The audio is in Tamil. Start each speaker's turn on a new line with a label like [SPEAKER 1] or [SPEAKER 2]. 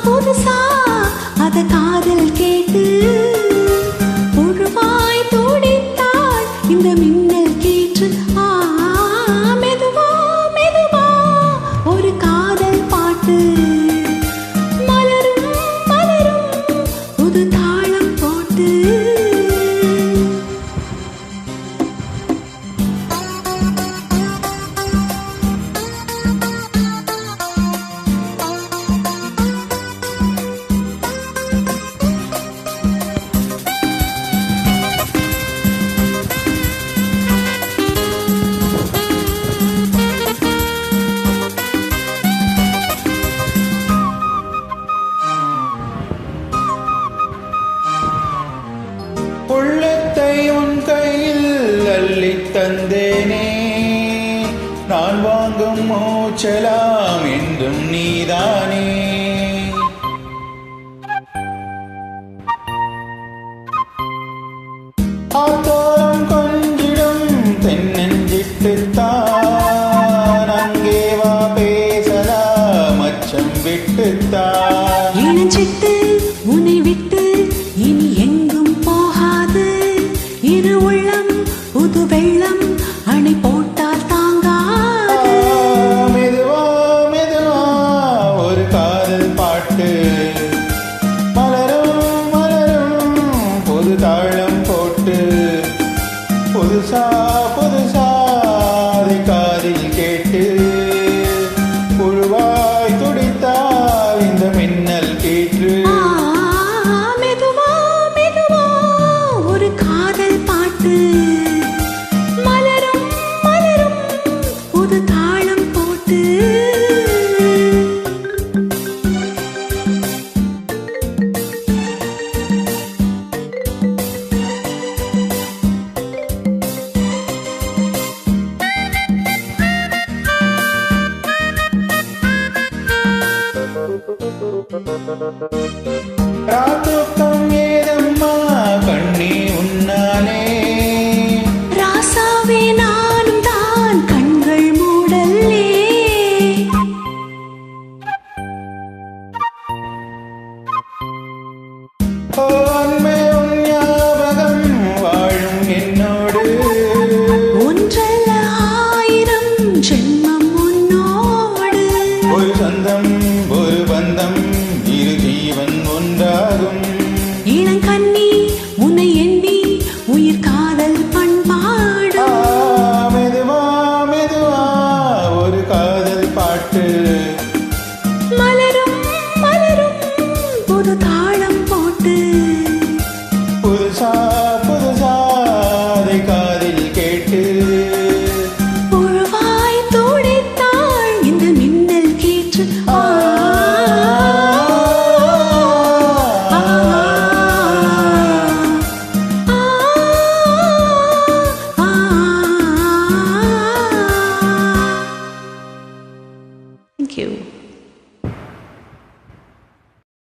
[SPEAKER 1] புதுசா அத காதல் கேட்டு புழுவாய் துடித்தாள் இந்த மின்னல் கீற்று. மெதுவா மெதுவா ஒரு காதல் பாட்டு மலரும் மலரும் புது தாளம் போட்டு.
[SPEAKER 2] உள்ளத்தை உன் கையில் அள்ளி தந்தேனே, நான் வாங்கும் மூச்சலாம் என்றும் நீதானே. ஆத்தோரம் கொஞ்சிடும் தென்னஞ்சிட்டுத்தான், அங்கே வா பேசலாம் அச்சம் விட்டுத்தான்.
[SPEAKER 1] இளஞ்சிட்டு உன்னை விட்டு இனி எங்கும் போகாது. இரு உள்ளம் புது வெள்ளம் அணை போட்டால் தாங்காது.
[SPEAKER 2] மெதுவா மெதுவா ஒரு காதல் பாட்டு மலரும் மலரும் புது தாளம் போட்டு. புதுசா புதுசா அதை காதில் கேட்டு புழுவாய் துடித்தால் இந்த மின்னல் கீற்று.
[SPEAKER 1] மெதுவா மெதுவா ஒரு காதல் பாட்டு மலரும் மலரும் புது தாளம் போட்டு.
[SPEAKER 2] ராத்துக்கம் ஏதம்மா கண்ணி உன்னாலே,
[SPEAKER 1] ராசாவே நானும் தான் கண்கள் மூடல்லே.
[SPEAKER 2] அன்பே உன் ஞாபகம் வாழும் என்னோடு.
[SPEAKER 1] ஒன்றல்ல ஆயிரம் ஜென்மம் உன்னோடு.
[SPEAKER 2] ஒரு சொந்தம் ஒரு பந்தம் இரு ஜீவன் ஒன்றாகும்.
[SPEAKER 1] இளங்கண்ணி உன்னை எண்ணி உயிர் காதல் பண்பாடும்.
[SPEAKER 2] மெதுவா மெதுவா ஒரு காதல் பாட்டு
[SPEAKER 1] மலரும் மலரும் புது தாளம் போட்டு.
[SPEAKER 2] புதுசா புதுசா அதை காதில் கேட்டு
[SPEAKER 1] புழுவாய் துடித்தாள் இந்த மின்னல் கீற்று. Thank you.